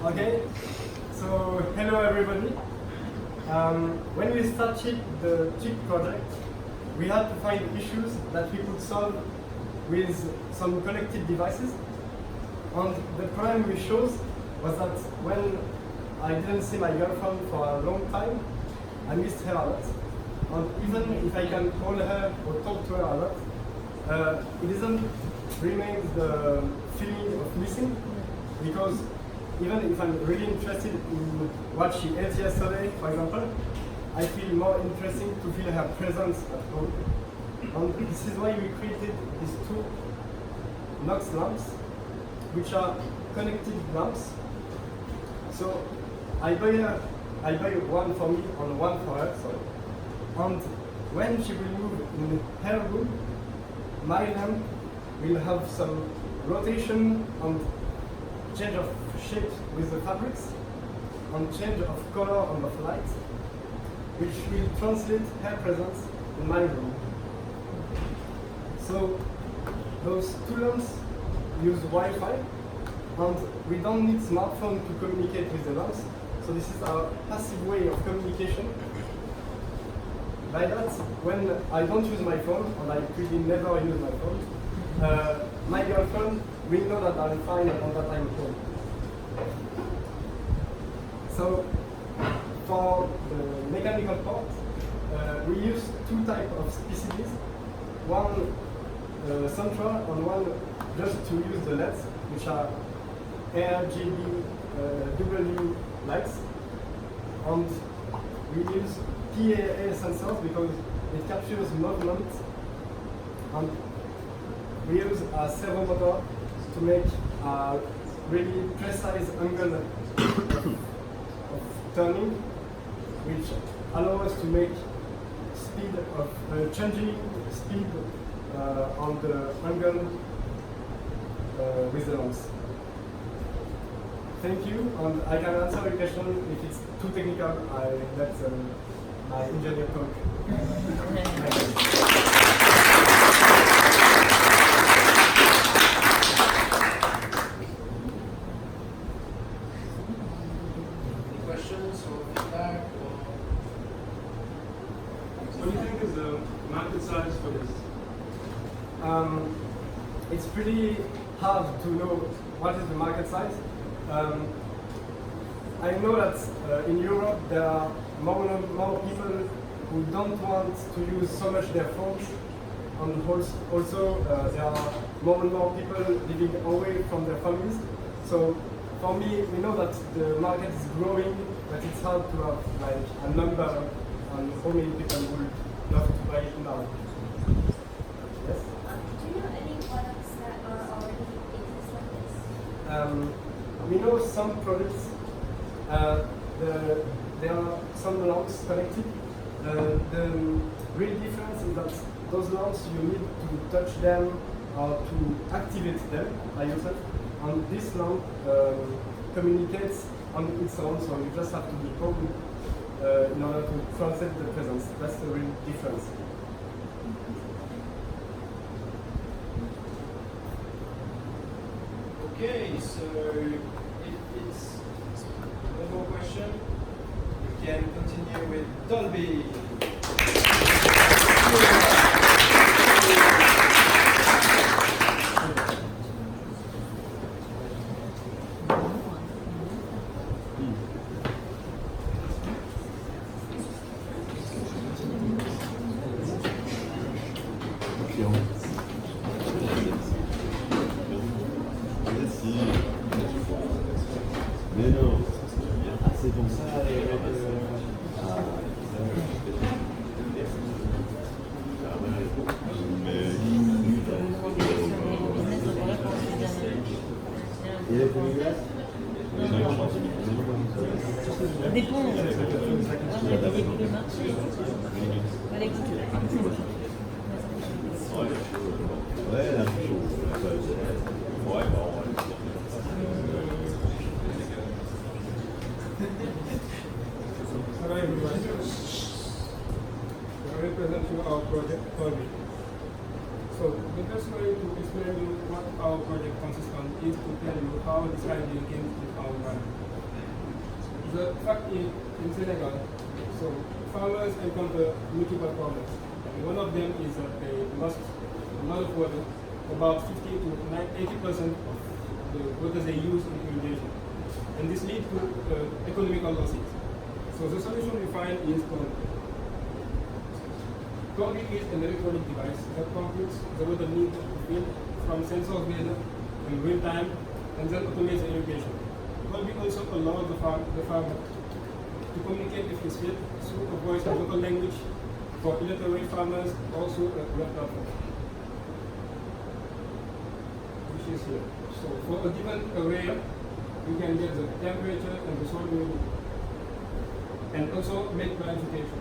Okay, so hello everybody. When we started the CHIC project, we had to find issues that we could solve with some connected devices. And the problem we chose was that when I didn't see my girlfriend for a long time, I missed her a lot. And even if I can call her or talk to her a lot, it doesn't remain the feeling of missing, because even if I'm really interested in what she ate yesterday, for example, I feel more interesting to feel her presence at home. And this is why we created these two Knox lamps, which are connected lamps. So I buy one for me and one for her. Sorry. And when she will move in her room, my lamp will have some rotation and change of shape with the fabrics and change of color and of light, which will translate her presence in my room. So those two lamps use Wi-Fi, and we don't need smartphone to communicate with the lamps. So this is our passive way of communication. By that, when I don't use my phone, and I really never use my phone, my girlfriend will know that I'm fine and that I'm home. So for the mechanical part, we use two types of PCBs. One central and one just to use the LEDs, which are RGB W lights. And we use PAA sensors because it captures movement, and we use a servo motor to make a really precise angle of turning, which allows us to make speed of changing speed on the angle with the lamps. Thank you, and I can answer your question. If it's too technical, I let my engineer talk. Any questions or feedback? What do you think is the market size for this? It's pretty hard to know what is the market size. I know that in Europe there are more people who don't want to use so much their phones, and also there are more and more people living away from their families. So for me, we know that the market is growing, but it's hard to have like a number on how many people would love to buy it now. Yes? Do you know any products that are already exist like this? We know some products. There are some lamps connected. The real difference is that those lamps you need to touch them or to activate them by yourself, and this lamp communicates on its own, so you just have to be home in order to translate the presence. That's the real difference. Okay, so if it's no more question, we can continue with Tolbi. Mais non, c'est comme ça. Il est plus glace. Ça dépend. Il y a des débuts de marché. Allez, continue. Ouais, la même chose. Ouais, bon. Hello everyone. I represent you our project Tolbi. So the best way to explain you what our project consists on is to tell you how this idea came with our brand. The fact in Senegal, so farmers encounter multiple problems. And one of them is that they lost a lot of water, about 50 to 80% of the water they use in irrigation. And this leads to economical losses. So the solution we find is Tolbi. Tolbi is an electronic device that computes the water need of the field from sensor data in real time and then automates the irrigation. Tolbi also allows the farmer to communicate with his field through a voice and local language for illiterate farmers, also a web platform, which is here. So for a given area, you can get the temperature and the soil humidity, and also make planification.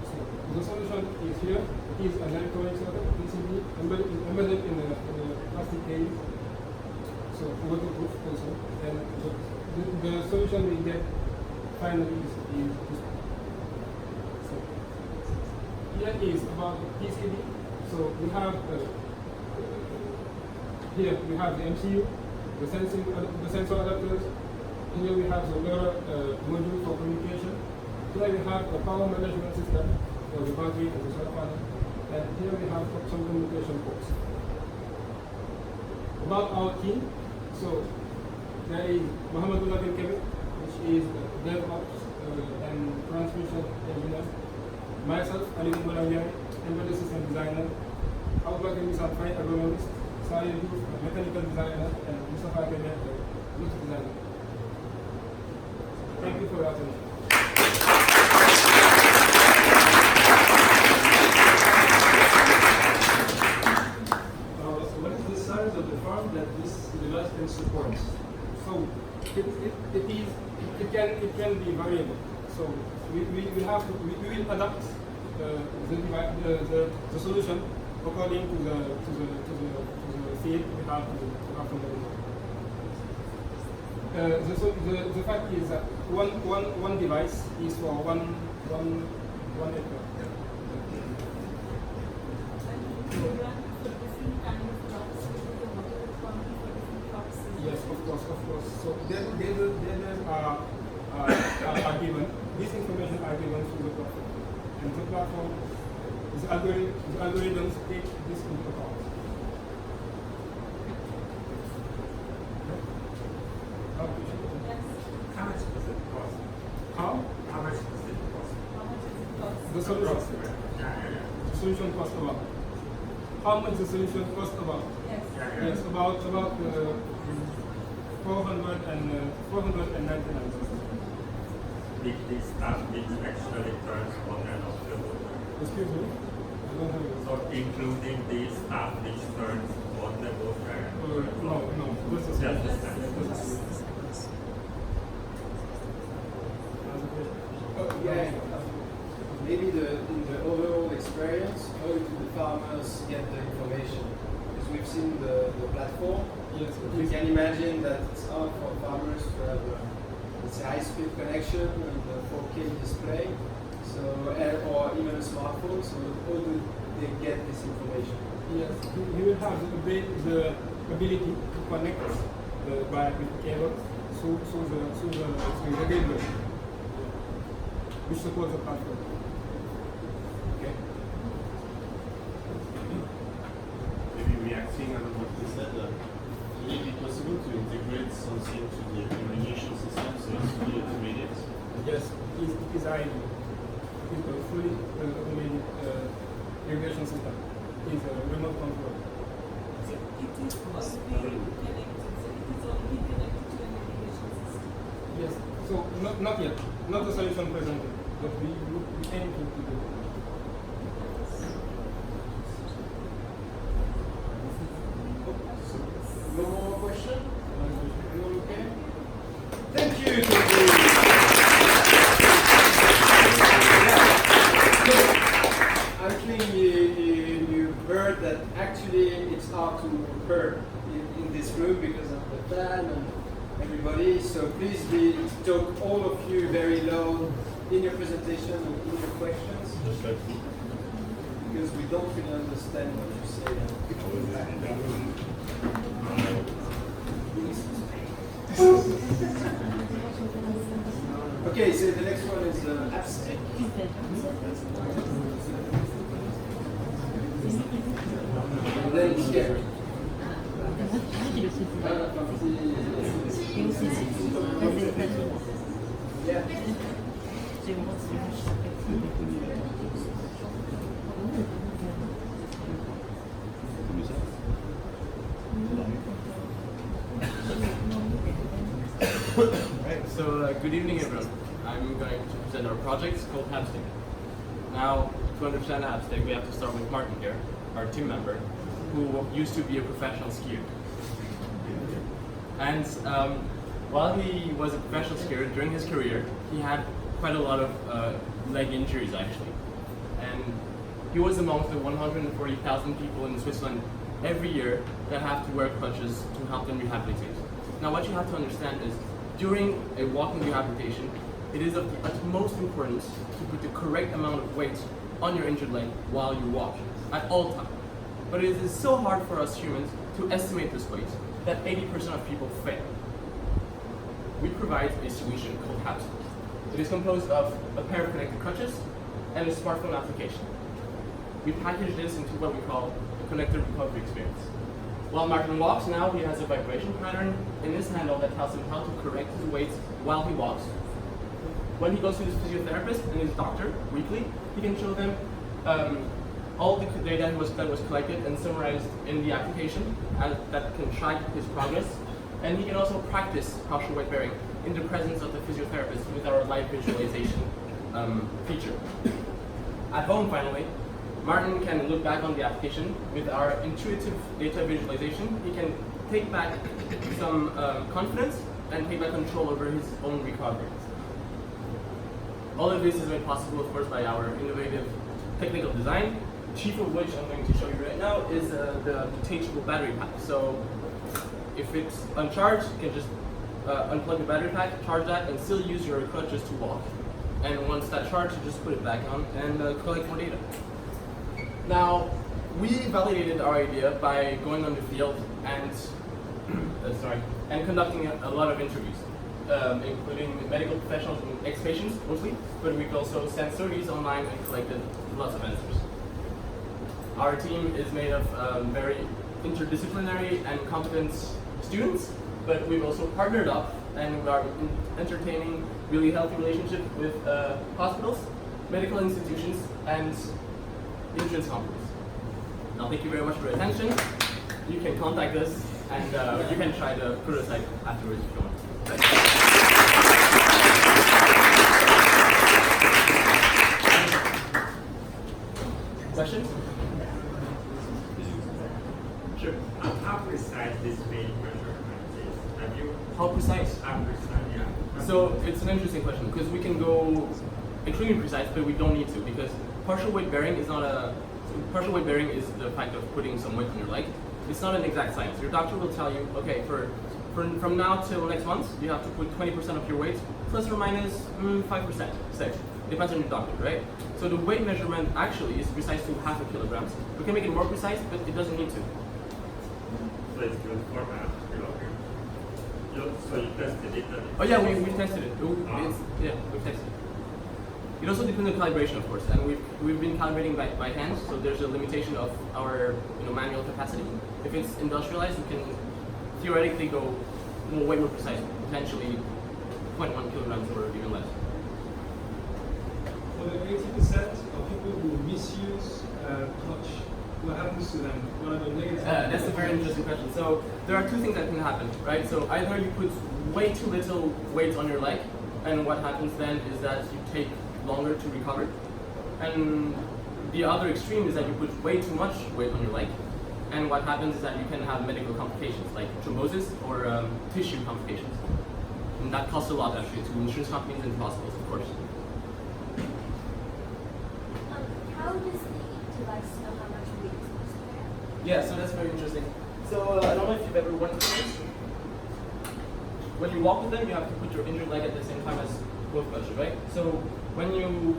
So the solution is here. It is an electronic circuit, PCB, embedded in a plastic case, so waterproof also. And the solution we get finally is this one. So here is about the PCB. So we have here we have the MCU, the sensor adapters. Here we have the LoRa module for communication. Here we have the power management system for the battery and the solar panel. And here we have some communication ports. About our team, so there is Mohamedullah bin Kebir, which is the DevOps and transmission engineer. Myself, Ali Moulayari, embedded system designer. Abubakar Misafai, agronomist. Science, mechanical designer, and Mustafa Kemet, music designer. Thank you for your attention. What is the size of the farm that this device can support? So it can be variable. So we will adapt the solution according to the field we have to the fact is that one device is for one acre. Yes, of course. So deadlines are given. These information are given through the platform, and the platform, the algorithms take this into account. How much does it cost? How much does it cost? The solution. The solution costs about. How much the solution costs about? Yes, about 499. Did this stuff actually turns on and off the water? Excuse me? I don't have it. So including this stuff which turns on the water? No. This is Just the sensor. Yeah, maybe in the overall experience, how do the farmers get the information? Because we've seen the platform. Yes, You can imagine that it's hard for farmers to have a high-speed connection and a 4K display, so or even a smartphone. So how do they get this information? yes. You will have the ability to connect by with cable through the gateway, which supports the platform. Okay. Maybe reacting on what you said, would it be possible to integrate something to the irrigation system so it's fully automated? Yes, it is ideal. It is a fully automated irrigation system. It is a remote control. Yes. So not yet, not the solution presented, but we aim to do it. No more question? Everyone okay? Thank you. I think you heard that actually it's hard to prepare in this room because of the time and everybody. So please talk all of you very loud in your presentation and in your questions Just like because we don't really understand what you say. next one is abstick. And then chair. Yeah. Right, so good evening everyone. I'm going to present our project called Abstick. Now, to understand Abstick, we have to start with Martin here, our team member, who used to be a professional skier. And while he was a professional skier, during his career, he had quite a lot of leg injuries actually. And he was amongst the 140,000 people in Switzerland every year that have to wear crutches to help them rehabilitate. Now what you have to understand is, during a walking rehabilitation, it is of the utmost importance to put the correct amount of weight on your injured leg while you walk, at all times. But it is so hard for us humans to estimate this weight that 80% of people fail. We provide a solution called Abstick. It is composed of a pair of connected crutches and a smartphone application. We package this into what we call a connected recovery experience. While Martin walks now, he has a vibration pattern in his handle that tells him how to correct his weight while he walks. When he goes to his physiotherapist and his doctor weekly, he can show them all the data that was collected and summarized in the application that can track his progress. And he can also practice partial weight bearing in the presence of the physiotherapist with our live visualization feature. At home, finally, Martin can look back on the application with our intuitive data visualization. He can take back some confidence and take back control over his own recovery. All of this is made possible, of course, by our innovative technical design, chief of which I'm going to show you right now is the detachable battery pack. So if it's uncharged, you can just unplug the battery pack, charge that, and still use your crutches to walk. And once that's charged, you just put it back on and collect more data. Now, we validated our idea by going on the field and conducting a lot of interviews, including medical professionals and ex-patients mostly, but we've also sent surveys online and collected lots of answers. Our team is made of very interdisciplinary and competent students, but we've also partnered up and we are entertaining really healthy relationships with hospitals, medical institutions, and insurance companies. Now, thank you very much for your attention. You can contact us, and you can try the prototype afterwards if you want. Questions? Sure. How precise this weight measurement is? Have you? How precise? How precise, yeah. So it's an interesting question because we can go extremely precise, but we don't need to because partial weight bearing is not a. Partial weight bearing is the fact of putting some weight on your leg. It's not an exact science. Your doctor will tell you, okay, from now till next month, you have to put 20% of your weight, plus or minus 5%, say. Depends on your doctor, right? So the weight measurement actually is precise to 0.5 kilograms. We can make it more precise, but it doesn't need to. So it's good for math. So you tested it? Oh yeah, we tested it. We've tested it. It also depends on calibration, of course, and we've been calibrating by hand, so there's a limitation of our manual capacity. If it's industrialized, we can theoretically go way more precise, potentially 0.1 kilograms or even less. For the 80% of people who misuse clutch, what happens to them? What are the negatives? That's a very interesting question. So there are two things that can happen, right? So either you put way too little weight on your leg, and what happens then is that you take longer to recover. And the other extreme is that you put way too much weight on your leg, and what happens is that you can have medical complications like thrombosis or tissue complications. And that costs a lot actually to insurance companies and to hospitals, of course. How does the device know how much weight it's supposed to bear? Yeah, so that's very interesting. So I don't know if you've ever worked with this. When you walk with them, you have to put your injured leg at the same time as both crutches, right? So when you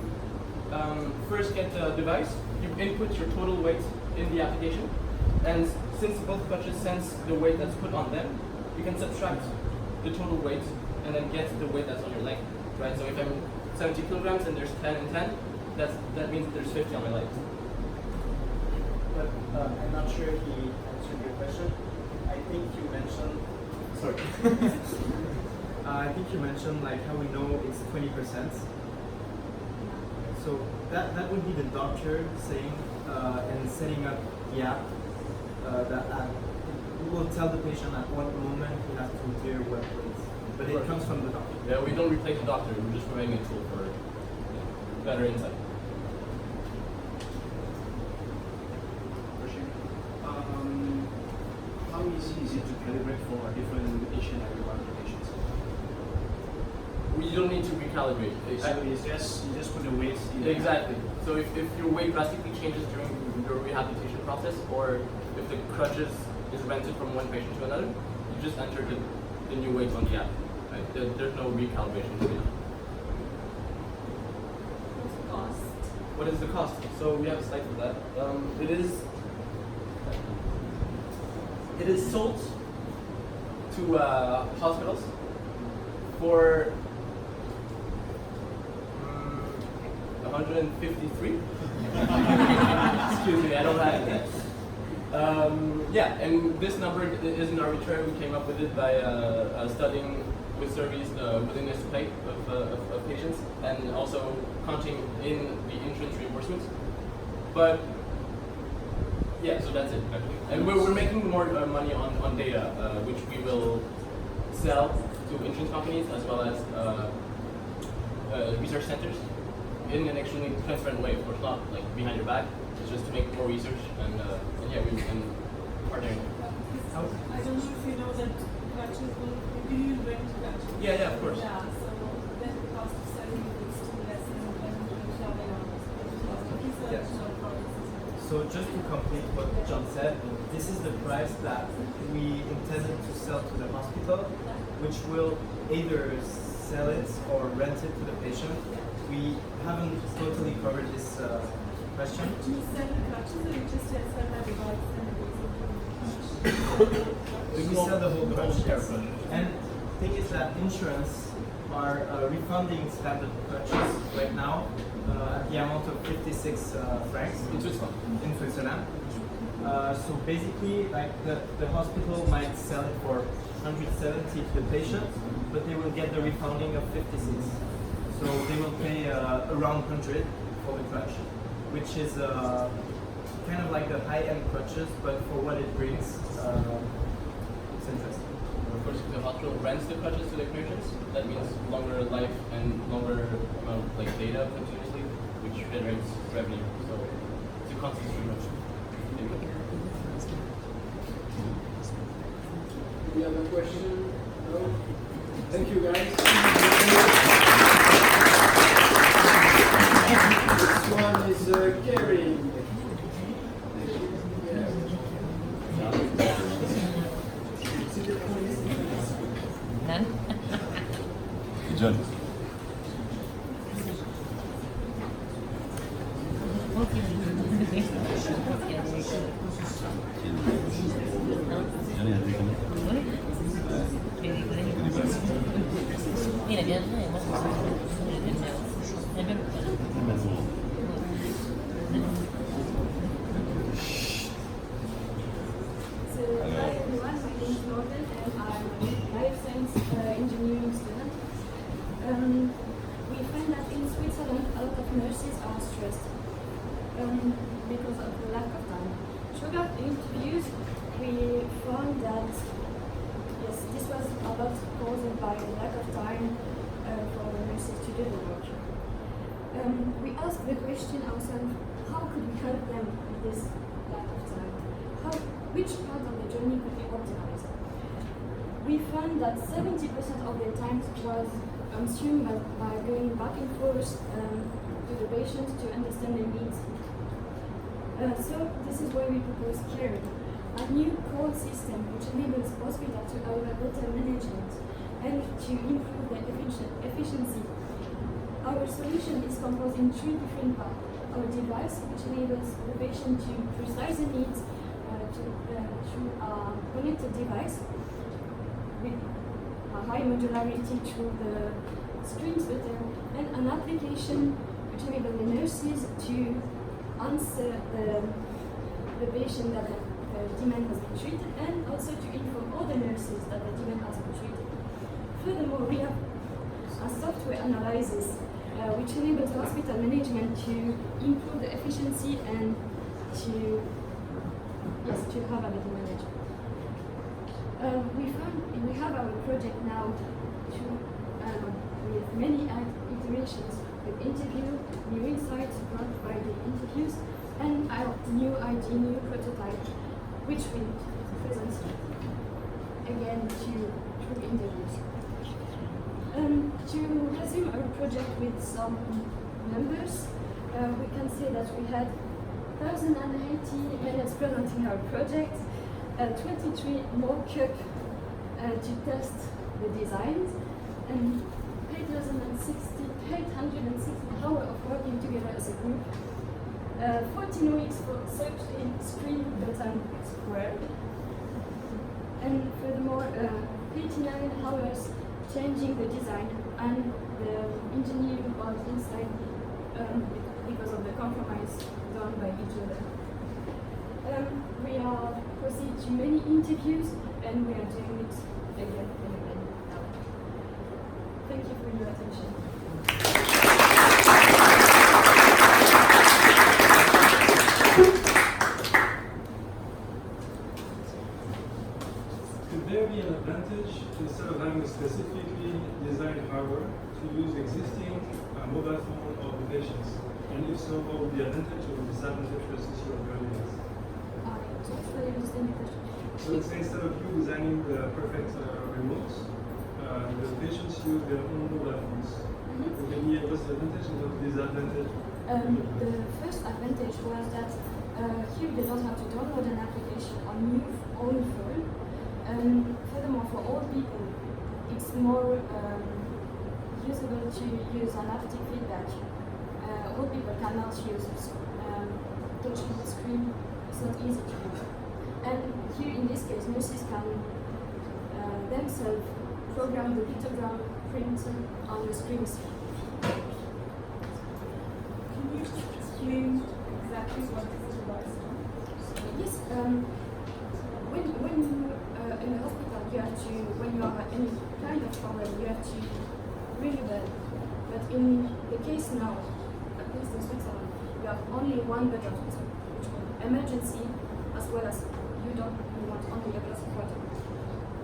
first get the device, you input your total weight in the application, and since both crutches sense the weight that's put on them, you can subtract the total weight and then get the weight that's on your leg, right? So if I'm 70 kilograms and there's 10 and 10, that means that there's 50 on my leg. But I'm not sure if he answered your question. I think you mentioned. Sorry. I think you mentioned like how we know it's 20%. So that would be the doctor saying and setting up the app that we will tell the patient at what moment we have to clear what weight. But it comes from the doctor. Yeah, we don't replace the doctor, we're just providing a tool for better insight. How easy is it to calibrate for different Asian applications? You don't need to recalibrate. So it's just you just put the weights in. Exactly. So if your weight drastically changes during your rehabilitation process, or if the crutches is rented from one patient to another, you just enter the new weights on the app. Right? There's no recalibration to it. What's the cost? What is the cost? So we have a slide for that. It is sold to hospitals for 153. Excuse me, I don't have it. Yeah, and this number isn't arbitrary. We came up with it by studying with surveys the willingness to pay of patients, and also counting in the insurance reimbursements. But yeah, so that's it actually. And we're making more money on data, which we will sell to insurance companies as well as research centers in an extremely transparent way. Of course, not like behind your back. It's just to make more research and yeah, we can partner. I don't know if you know that crutches do you rent crutches? Yeah, of course. Yeah, so then the cost of selling it is still less than Yes. So just to complete what John said, this is the price that we intended to sell to the hospital, which will either sell it or rent it to the patient. We haven't totally covered this question. Do you sell the crutches or you just sell the device and We sell the whole crutch. And the thing is that insurance are refunding standard crutches right now at the amount of 56 francs In Switzerland. in Switzerland. So basically, like the hospital might sell it for 170 to the patient, but they will get the refunding of 56. So they will pay around 100 for the crutch, which is kind of like the high-end crutches, but for what it brings, it's interesting. Of course, if the hospital rents the crutches to their patients, that means longer life and longer amount of like data continuously, which generates revenue. So it's a constant stream of income. Any other question? No? Thank you, guys. This one is Kerry. None? John. Il a bien fait, moi je bien fait. Il a bien So, hi everyone, my name is Morgan and I'm a life science engineering student. We find that in Switzerland a lot of nurses are stressed because of the lack of time. Throughout the interviews, we found that yes, this was a lot caused by the lack of time for the nurses to do the work. We asked the question ourselves, how could we help them with this lack of time? Which part of the journey could be optimized? We found that 70% of their time was consumed by going back and forth to the patient to understand their needs. So this is why we propose CARE, a new call system which enables hospitals to have a better management and to improve their efficiency. Our solution is composed in three different parts. Our device, which enables the patient to precise the needs through a connected device with a high modularity through the screens better, and an application which enables the nurses to answer the patient that the demand has been treated, and also to inform all the nurses that the demand has been treated. Furthermore, we have a software analysis which enables hospital management to improve the efficiency and to have a better management. We have our project now with many iterations, with interview, new insights brought by the interviews, and our new ID, new prototype, which we present again through interviews. To resume our project with some numbers, we can say that we had 1,080 minutes presenting our project, 23 mock-up to test the designs, and 860 hours of working together as a group, 14 weeks for searching screen button square, and furthermore 89 hours changing the design, and the engineering was inside because of the compromise done by each other. We are proceeding to many interviews, and we are doing it again and again now. Thank you for your attention. Could there be an advantage, instead of having specifically designed hardware, to use existing mobile phone of the patients? And if so, what would the advantage or disadvantage versus your earlier? So let's say instead of you designing the perfect remotes, the patients use their own mobile phones. Maybe what's the advantage and what's the disadvantage? The first advantage was that here they don't have to download an application on your own phone. Furthermore, for old people, it's more usable to use an haptic feedback. Old people cannot use touching the screen. It's not easy to use. And here in this case, nurses can themselves program the pictogram printer on the screens. Can you explain exactly what this device does? Yes, when you in a hospital, you have to, when you have any kind of problem, you have to ring a bell. But in the case now, at least in Switzerland, you have only one button, which is emergency, as well as you want only a glass of water.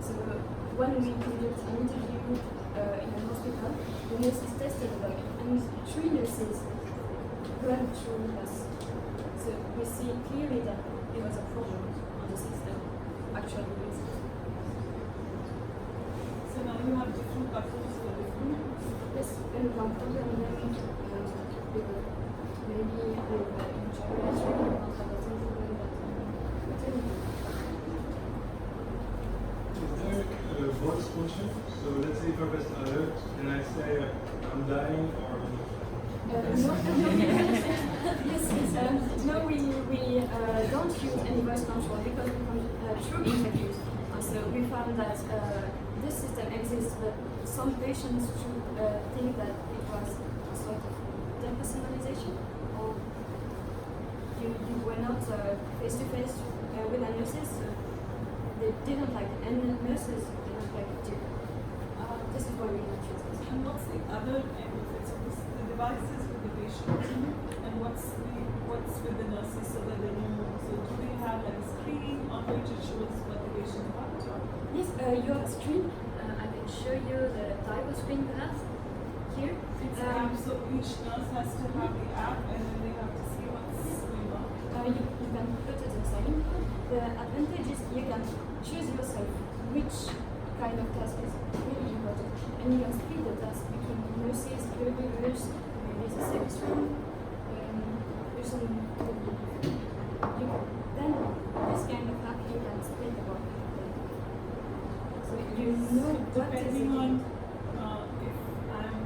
So when we conduct an interview in a hospital, the nurses tested the bug, and 3 nurses went through us. So we see clearly that there was a problem on the system, actually. So now you have different buttons for different. Yes, and one program then maybe in Is there a voice function? So let's say if I press alert and I say I'm dying or no, we don't use any voice control because we through interviews. So we found that this system exists, but some patients should think that it was a sort of depersonalization, or you were not face to face with the nurses. So they didn't like it, and the nurses didn't like it too. This is why we don't use this. And what's the other end of it? So this, the devices with the patient, and what's with the nurses so that they know? So do they have like a screen on which it shows what the patient got? Yes, you have a screen. I can show you the type of screen we have here. So each nurse has to have the app, and then they have to see what's going on. You can put it inside. The advantage is you can choose yourself which kind of task is really important, and you can split the task between nurses, caregivers, maybe the service room, person. Then this kind of app you can split the work. So you know what depending on if I'm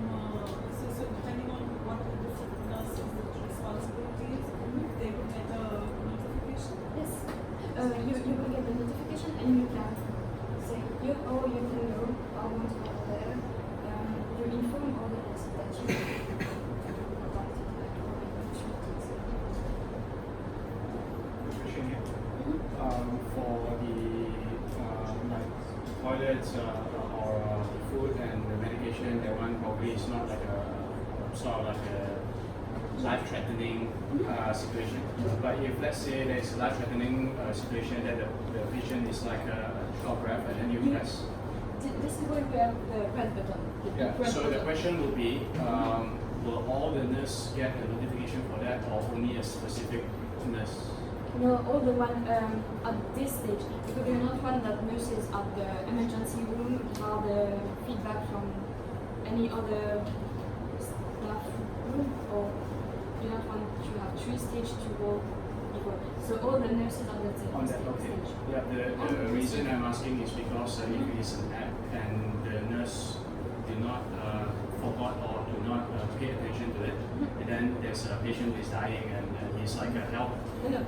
so depending on what the different nurses' responsibilities, they will get a notification. Yes, you will get the notification, and you can say you can know I want to go there. you inform all the nurses that you conduct like opportunities. For the like toilets or the food and the medication, that one probably is not like a sort of like a life-threatening situation. But if let's say there's a life-threatening situation that the patient is like short breath and then you press. This is where we have the red button. Yeah. So the question will be, will all the nurses get a notification for that, or only a specific nurse? No, all the one at this stage, because we are not one that nurses at the emergency room or the feedback from any other staff room, or you not want to have 3 stages to go before. So all the nurses are the same On that, okay. stage. Yeah, the reason I'm asking is because if it is an app and the nurse do not forgot or do not pay attention to it, and then there's a patient who is dying and he's like a help. No,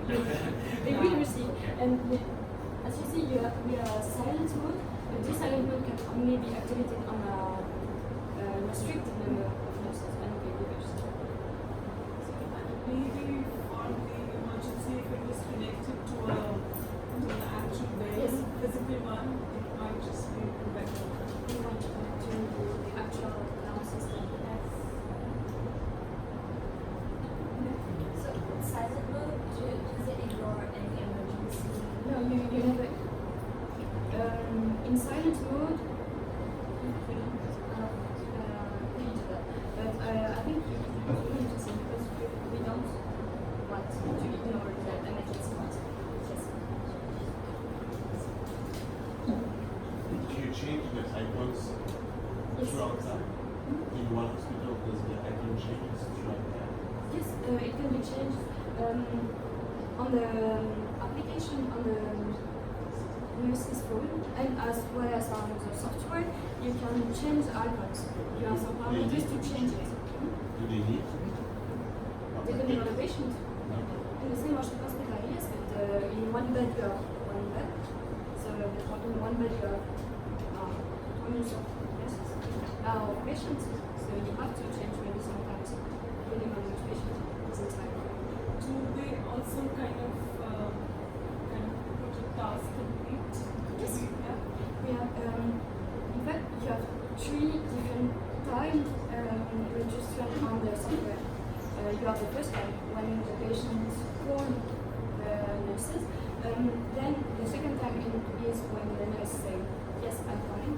they will receive. And as you see, we are silent mode, but this silent mode can only be activated on a restricted number of nurses and caregivers. Maybe for the emergency, if it was connected to an actual bed, Yes. physical one, it might just be better. We want to connect to the actual alarm system. So, silent mode, does it ignore any emergency? No, you never. In silent mode, we don't do that. But I think it's really interesting because we don't want to ignore the emergency part. Yes. Do you change the icons throughout time? In one hospital, does the icon change throughout time? Yes, it can be changed on the application on the nurse's phone, and as well as on the software, you can change icons. You have some parameters to change it. Do they need to? Depending on the patient. In the same hospital, yes, but in one bed you have one bed. So in one bed you have 20 nurses. Patients. So you have to change maybe sometimes depending on which patient is inside. Do they also kind of put a task complete? Yes. Yeah. We have, in fact, you have 3 different times registered on the software. You have the first time when the patient calls the nurses. Then the second time is when the nurse says, yes, I'm fine.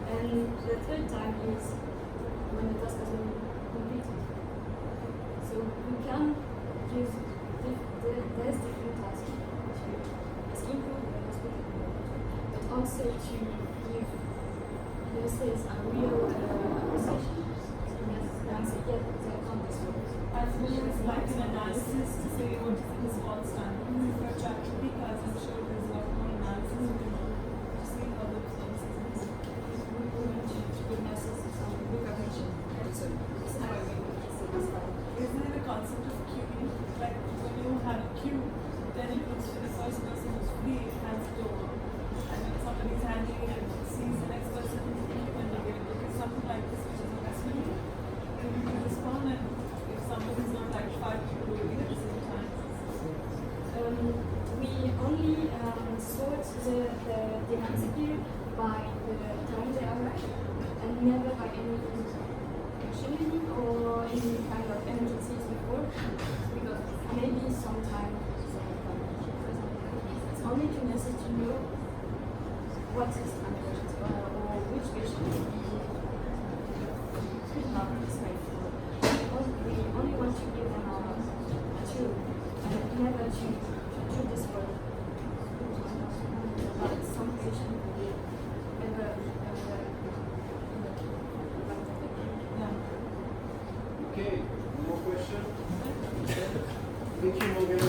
And the third time is when the task has been completed. So we can use there's different tasks to improve the hospital, but also to give nurses a real appreciation. And say, yeah, they accomplished it. As well as like an analysis to say what is the response time. For chapter because I'm sure there's a lot more analysis we can do to see how the responses is. We want to give nurses some recognition. So it's how we make this time. Isn't it a concept of queuing? Like when you have a queue, then it looks for the first person who's free, it hands it over. And when somebody's handling it, it sees the next person who's free when they get it. It's something like this, which is a facility. And you can respond, and if somebody's not like 5 people waiting at the same time. We only sort the demands appear by the time they arrive, and never by any machinery or any kind of emergencies before, because maybe sometimes it's only to necessary to know what is an emergency or which patient could have this kind of. We only want to give them a tool and never to do this for some patient will ever Okay, more question? Thank you, Morgan.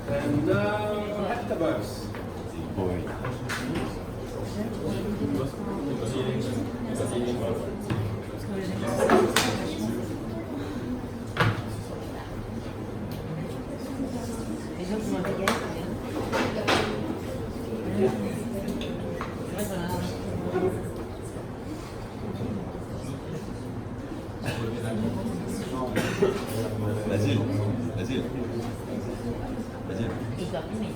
And now, at the bus. Boy. Les gens qui m'ont regardé, terminé.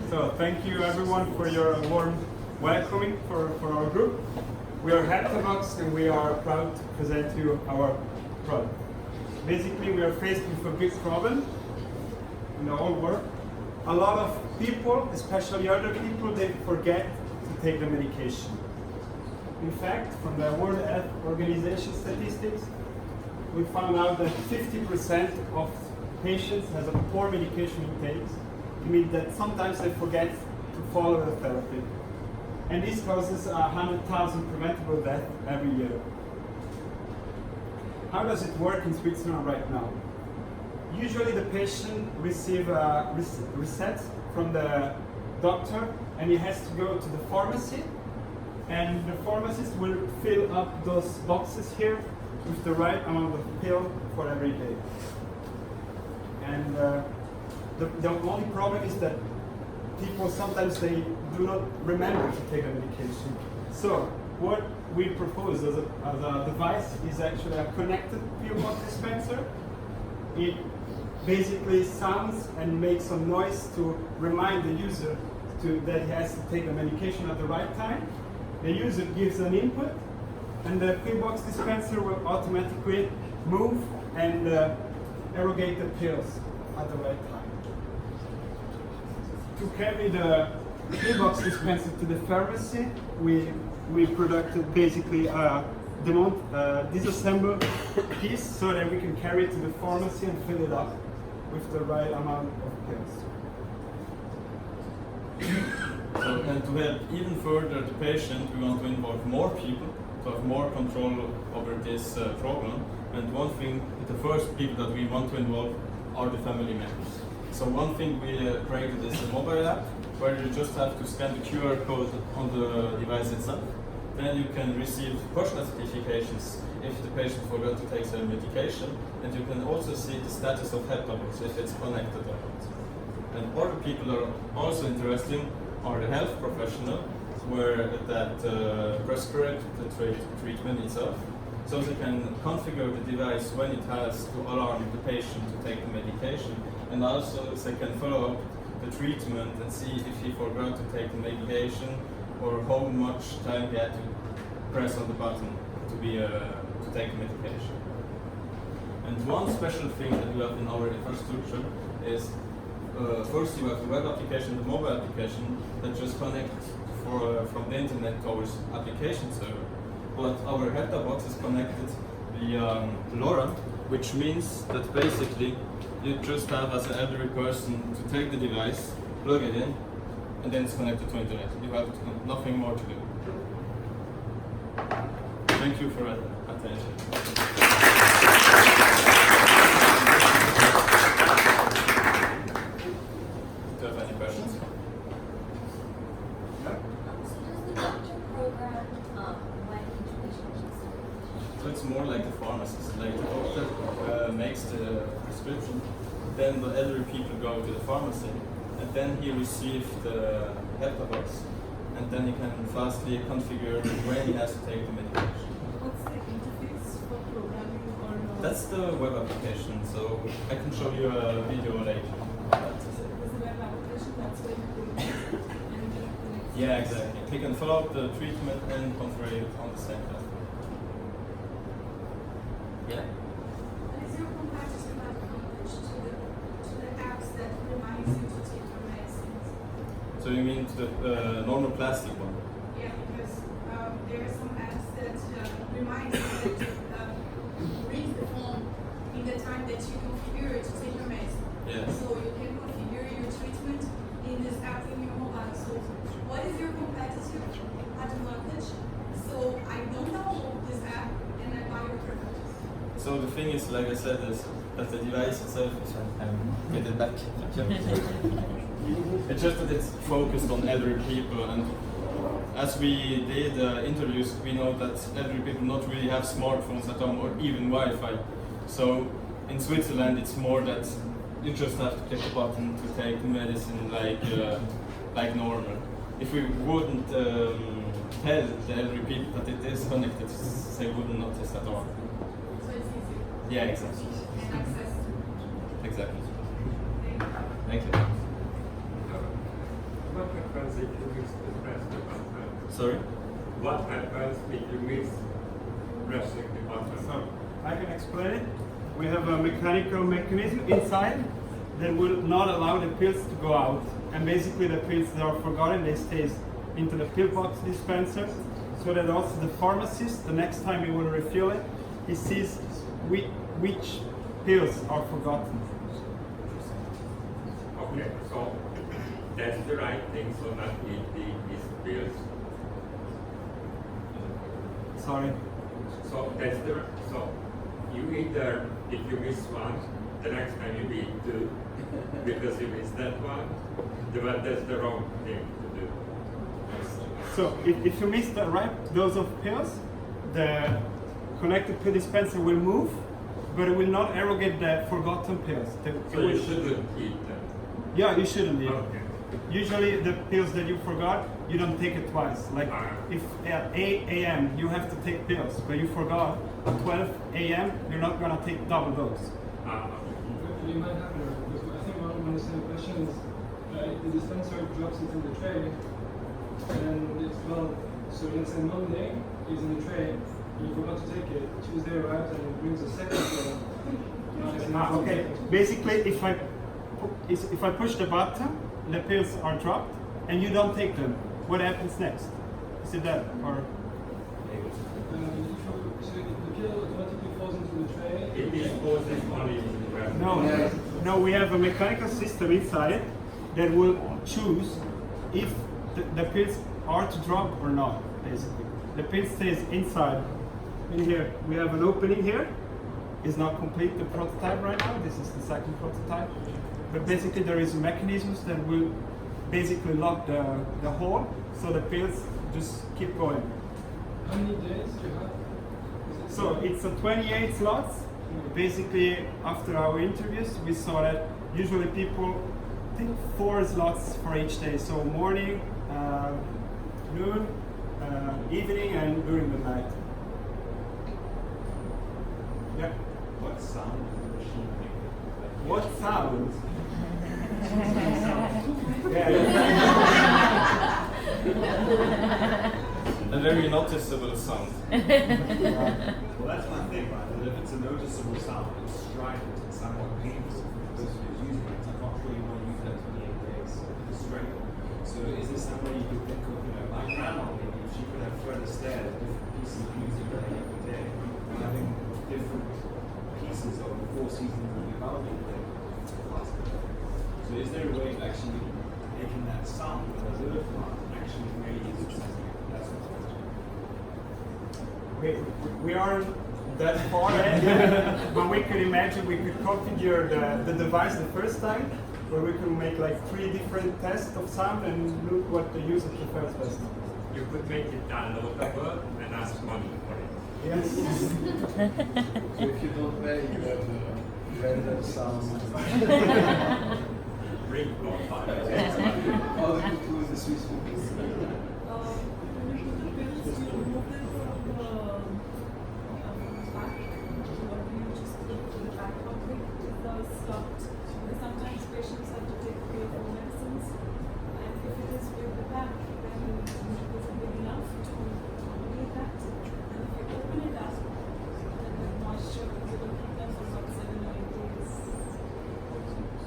So thank you everyone for your warm welcoming for our group. We are Heptabox and we are proud to present to you our product. Basically we are faced with a big problem in the whole world. A lot of people, especially older people, they forget to take the medication. In fact, from the World Health Organization statistics, we found out that 50% of patients has a poor medication intake. It means that sometimes they forget to follow the therapy. And this causes 100,000 preventable deaths every year. How does it work in Switzerland right now? Usually the patient receives a receipt from the doctor and he has to go to the pharmacy, and the pharmacist will fill up those boxes here with the right amount of pill for every day. And the only problem is that people sometimes they do not remember to take a medication. So what we propose as a device is actually a connected pill box dispenser. It basically sounds and makes some noise to remind the user that he has to take the medication at the right time. The user gives an input, and the pill box dispenser will automatically move and irrigate the pills at the right time. To carry the pill box dispenser to the pharmacy, we produced basically a disassembled piece so that we can carry it to the pharmacy and fill it up with the right amount of pills. So, and to help even further the patient, we want to involve more people to have more control over this problem. And one thing, the first people that we want to involve are the family members. So one thing we created is a mobile app where you just have to scan the QR code on the device itself. Then you can receive push notifications if the patient forgot to take some medication, and you can also see the status of Heptabox if it's connected or not. And other people are also interested are the health professional, where that prescribe the treatment itself, so they can configure the device when it has to alarm the patient to take the medication, and also they can follow up the treatment and see if he forgot to take the medication or how much time he had to press on the button to take the medication. And one special thing that we have in our infrastructure is first you have the web application, the mobile application that just connects from the internet to our application server. But our Heptabox is connected via LoRa, which means that basically you just have as an elderly person to take the device, plug it in, and then it's connected to internet. You have nothing more to do. Thank you for attention. Do you have any questions? So does the doctor program when each patient needs to? So it's more like the pharmacist. Like the doctor makes the prescription, then the elderly people go to the pharmacy, and then he receives the Heptabox, and then he can fastly configure when he has to take the medication. What's the interface for programming or no? That's the web application, so I can show you a video later. Is the web application that's where you put it and then connect? Yeah, exactly. He can follow up the treatment and configure it on the same platform. Yeah? Is your competitive advantage to the apps that reminds you to take your medicines? So you mean the normal plastic one? Yeah, because there are some apps that remind you that read the phone in the time that you configure to take your medicine. Yeah. So you can configure your treatment in this app in your mobile. So what is your competitive advantage? So I don't download this app and I buy your product. So the thing is, like I said, is that the device itself is get it back. It's just that it's focused on elderly people, and as we did interviews, we know that elderly people not really have smartphones at home or even Wi-Fi. So in Switzerland, it's more that you just have to click a button to take medicine like normal. If we wouldn't tell the elderly people that it is connected, they wouldn't notice at all. So it's easy. Yeah, exactly. And access to. Exactly. Thank you. Thank you. What happens if you miss the press the button? Sorry? What happens if you miss pressing the button? So, I can explain it. We have a mechanical mechanism inside that will not allow the pills to go out. And basically the pills that are forgotten, they stay into the pill box dispenser, so that also the pharmacist, the next time he will refill it, he sees which pills are forgotten. Okay, so that's the right thing, so not eat these pills. Sorry. So that's the so you either if you miss one, the next time you eat two because you missed that one. But that's the wrong thing to do. So if you miss the right dose of pills, the connected pill dispenser will move, but it will not arrogate the forgotten pills. So you shouldn't eat them. Yeah, you shouldn't eat. Okay. Usually the pills that you forgot, you don't take it twice. Like if at 8 a.m. you have to take pills, but you forgot at 12 a.m. you're not gonna take double dose. You might have because I think one of the same questions, the dispenser drops it in the tray, and it's well, so let's say Monday is in the tray, you forgot to take it, Tuesday arrives and it brings a second pill. Okay, basically if I push the button, the pills are dropped, and you don't take them. What happens next? Is it that, or? So the pill automatically falls into the tray. It disposes only in the rest. No, we have a mechanical system inside that will choose if the pills are to drop or not, basically. The pill stays inside. In here, we have an opening here. It's not complete, the prototype right now. This is the second prototype. But basically there is mechanisms that will basically lock the hole, so the pills just keep going. How many days do you have? So it's a 28 slots. Basically, after our interviews, we saw that usually people take 4 slots for each day. So morning, noon, evening, and during the night. Yeah. What sound does the machine make? What sound? A very noticeable sound. Well, that's my thing, right? That if it's a noticeable sound, it's strident, it's somewhat painful for the person who's using it. I'm not sure you want to use that 28 days straight. So is this somewhere you could think of, my grandma maybe, if she could have further stairs, different pieces of music every day, and having different pieces of the 4 seasons of the Vivaldi played. So is there a way of actually making that sound with a little part actually really successful? That's the question. We aren't that far yet, but we could imagine we could configure the device the first time, where we can make like 3 different tests of sound and look what the user prefers best. You could make it downloadable and ask money for it. Yes. So if you don't pay, you have random sounds. Bring more fun. All the people in the Swiss movies. Sometimes patients have to take 3 or 4 medicines, and if it is with the back, then it isn't big enough to accommodate that. And if you open it up, then the moisture will keep them for about 7 or 8 days.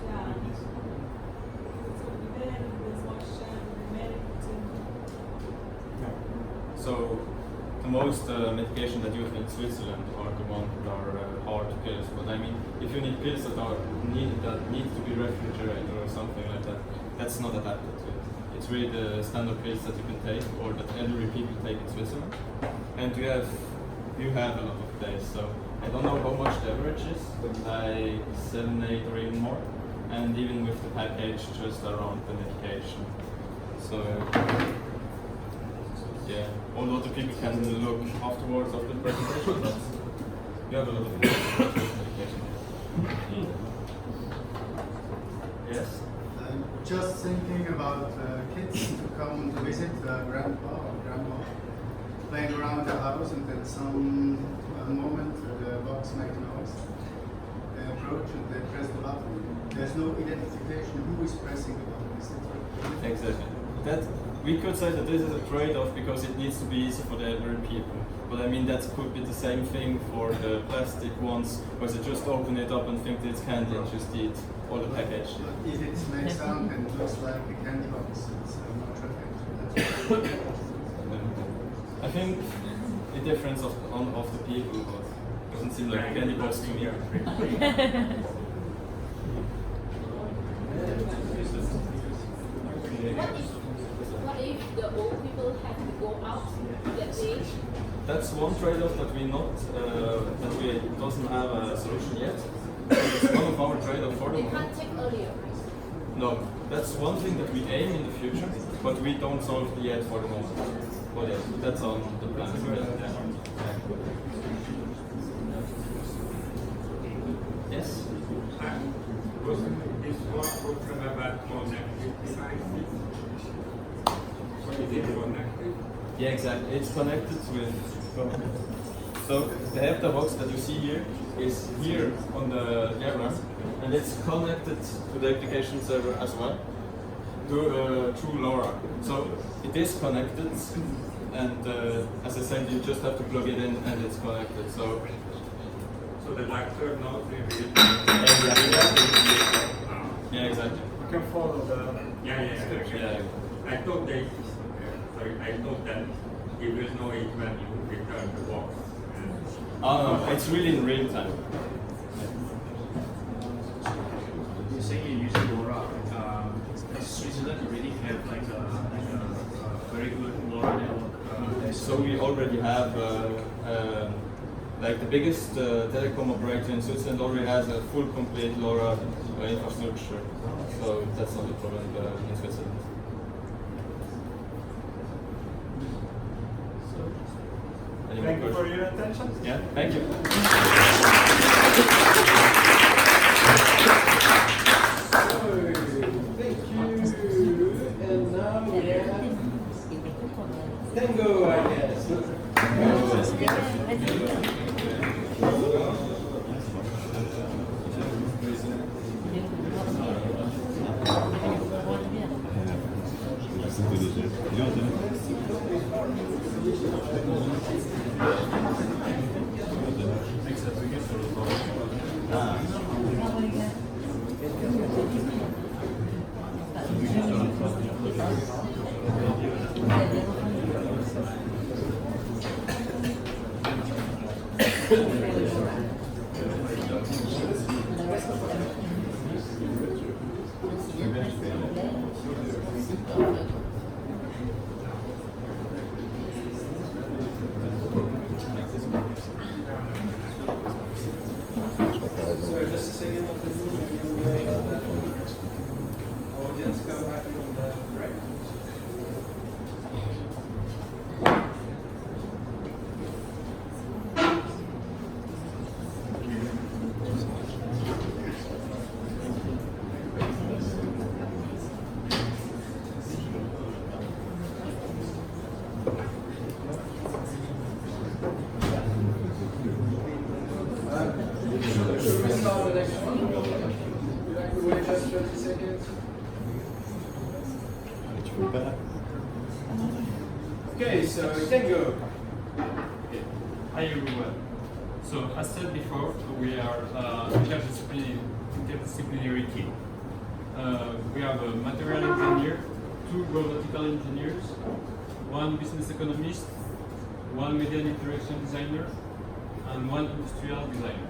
Yeah. It's going to be there, and there's moisture, and the medicine. So the most medication that you have in Switzerland are the ones that are hard to kill. But I mean, if you need pills that need to be refrigerated or something like that, that's not adapted to it. It's really the standard pills that you can take or that elderly people take in Switzerland. And you have a lot of days. So I don't know how much the average is, but like 7, 8 or even more. And even with the package, just around the medication. So yeah, all the other people can look afterwards of the presentation. But we have a lot of yes. I'm just thinking about kids to come to visit grandpa or grandma, playing around the house, and at some moment the box makes noise. They approach and they press the button. There's no identification who is pressing the button. Is that right? Exactly. That we could say that this is a trade-off because it needs to be easy for the elderly people. But I mean that could be the same thing for the plastic ones, where they just open it up and think that it's candy and just eat all the package. If it makes sound and looks like a candy box, it's not traffic. I think the difference of the people, but it doesn't seem like a candy box to me. What if the old people have to go out that day? That's one trade-off that we doesn't have a solution yet. It's one of our trade-off for the They moment. can't take earlier, right? No, that's one thing that we aim in the future, but we don't solve it yet for the moment. But yeah, that's on the plan. Yes? Is one program about connected devices? Is it connected? Yeah, exactly. It's connected with. So the hepta box that you see here is here on the diagram, and it's connected to the application server as well through LoRa. So it is connected, and as I said, you just have to plug it in, and it's connected. So the doctor knows exactly. Yeah, exactly. You can follow the. Yeah. I thought they. Sorry, I thought that you will know it when you return the box. Oh no, it's really in real time. You're saying you're using LoRa. Switzerland already have like a very good LoRa network. So we already have like the biggest telecom operator in Switzerland already has a full complete LoRa infrastructure. So that's not a problem in Switzerland. Thank you for your attention. Yeah, thank you. Thank you. And now we have Tengo, I guess. Okay, so Tengo. Hi everyone. So as said before, we are interdisciplinary team. We have a material engineer, 2 robotical engineers, 1 business economist, 1 media and interaction designer, and 1 industrial designer.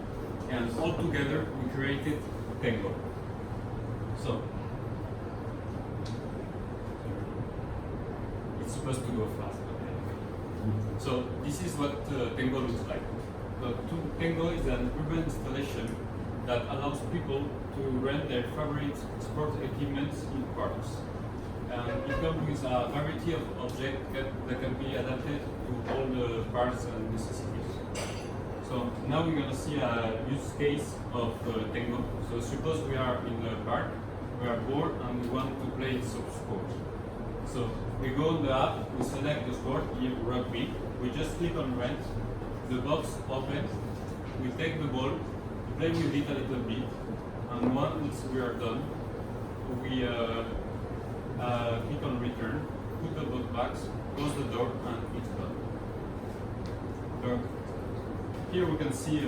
And all together we created Tengo. So it's supposed to go fast. So this is what Tengo looks like. Tengo is an urban installation that allows people to rent their favorite sport equipment in parks. And it comes with a variety of objects that can be adapted parts and necessities. So now we're gonna see a use case of Tengo. So suppose we are in a park, we are bored and we want to play some sport. So we go on the app, we select the sport, here rugby, we just click on rent, the box opens, we take the ball, play with it a little bit, and once we are done, we click on return, put the ball back, close the door, and it's done. So here we can see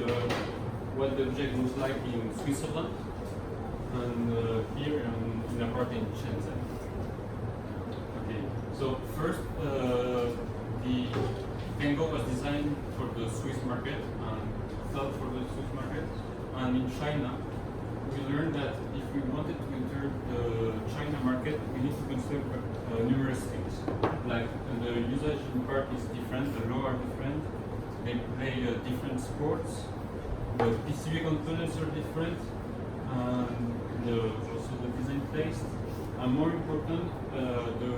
what the object looks like in Switzerland, and here in a part in Shenzhen. Okay, so first, the Tengo was designed for the Swiss market and thought for the Swiss market. And in China, we learned that if we wanted to enter the China market, we need to consider numerous things. Like the usage in part is different, the law are different, they play different sports, the PCB components are different, and also the design taste. And more important, the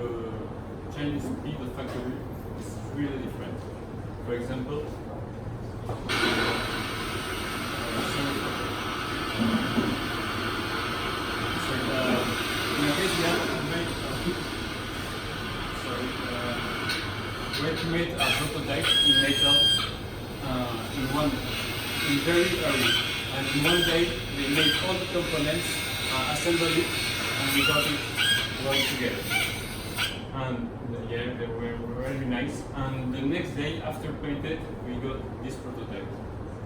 Chinese speed of factory is really different. For example, in a case we have to make a prototype in metal in very early, and in one day we made all the components, assembled it, and we got it all together. And yeah, they were very nice. And the next day, after painted, we got this prototype.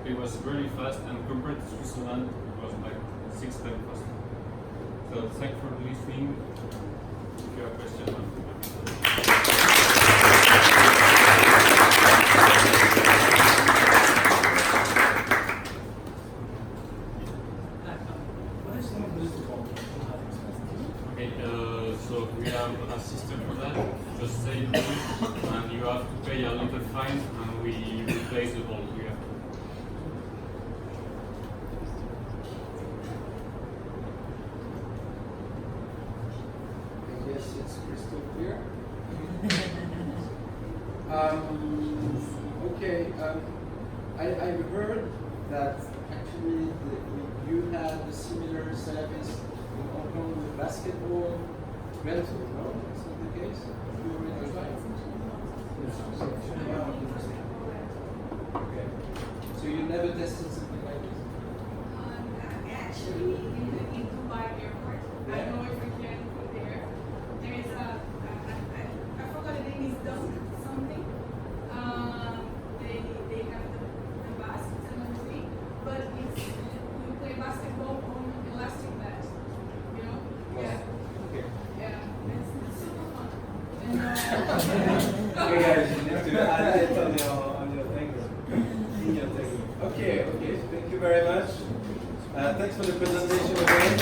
It was very fast, and compared to Switzerland, it was like 6 times faster. So thanks for listening. If you have questions, so we have a system for that. Just say it, and you have to pay a little fine, and we replace the ball here. I guess it's crystal clear. Okay, I've heard that actually you had a similar service in Hong Kong with basketball rental, no? That's not the case? You already tried? Okay. So you never tested something like this? Actually, in Dubai airport, I don't know if we can go there. There is I forgot the name is Dunk something. They have the baskets and everything, but it's you play basketball on elastic bat. You know? Yeah. Okay. Yeah. It's super fun. And, Okay guys, you need to add it on your Tengo. In your Tengo. Okay, thank you very much. Thanks for the presentation again.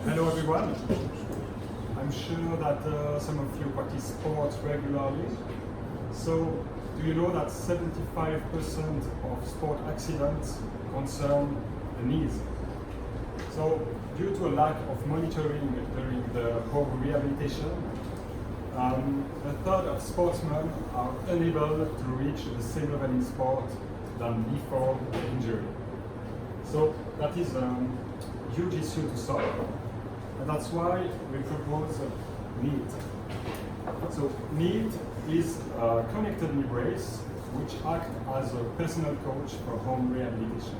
Hello everyone. I'm sure that some of you practice sports regularly. So, do you know that 75% of sport accidents concern the knees? So, due to a lack of monitoring during the home rehabilitation, a third of sportsmen are unable to reach the same level in sport than before the injury. So that is a huge issue to solve, and that's why we propose kneet. So kneet is a connected knee brace which acts as a personal coach for home rehabilitation.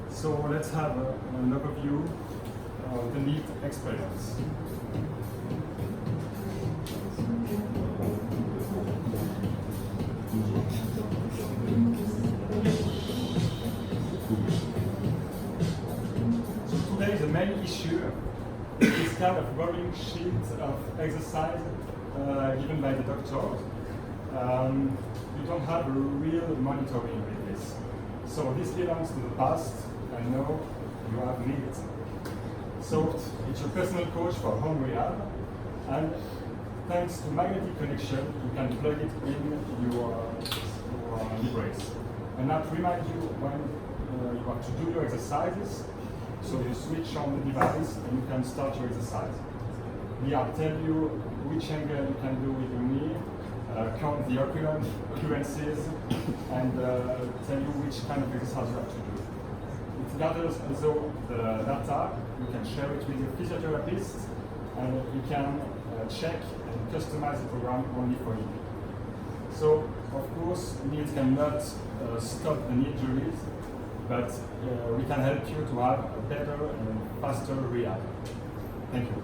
So let's have an overview of the kneet experience. So today the main issue is this kind of rolling sheet of exercise given by the doctor. You don't have a real monitoring with this. So this belongs to the past, and now you have kneet. So it's your personal coach for home rehab, and thanks to magnetic connection, you can plug it in your knee brace. And that reminds you when you have to do your exercises, so you switch on the device and you can start your exercise. Here I'll tell you which angle you can do with your knee, count the occurrences, and tell you which kind of exercise you have to do. It gathers also the data, you can share it with your physiotherapist, and you can check and customize the program only for you. So, of course, knees cannot stop the knee injuries, but we can help you to have a better and faster rehab. Thank you.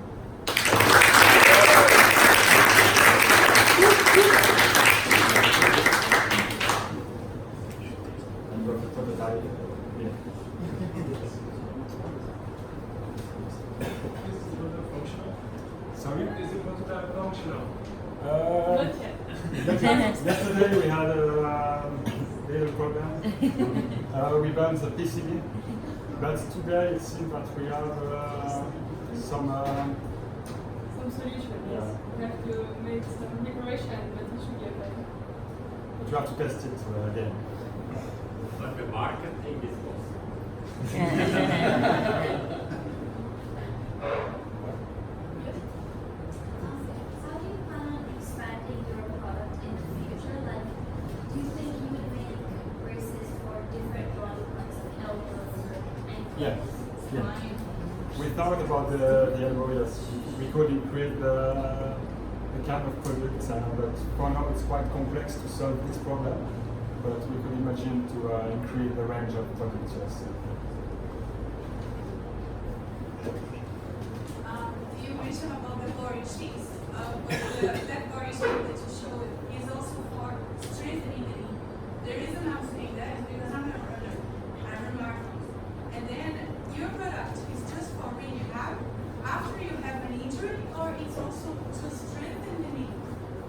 Sorry? Is the prototype functional? Not yet. Yesterday we had a little problem. We burned the PCB, but today it seems that we have some solution. yeah. Yes. We have to make some decoration, but it should be okay. But you have to test it again. But the marketing is possible. How do you plan on expanding your product in the future? Like, do you think you would make braces for different body parts, like elbows or ankles? Yeah. Spine? We thought about the elbow, yes. We could increase the kind of products, but for now it's quite complex to solve this problem. But we could imagine to increase the range of products, yes. You mentioned about the body sheets, but that body sheet that you showed is also for strengthening the knee. The reason I'm saying that is because I'm a runner, I'm a marathon, and then your product is just for rehab after you have an injury, or it's also to strengthen the knee.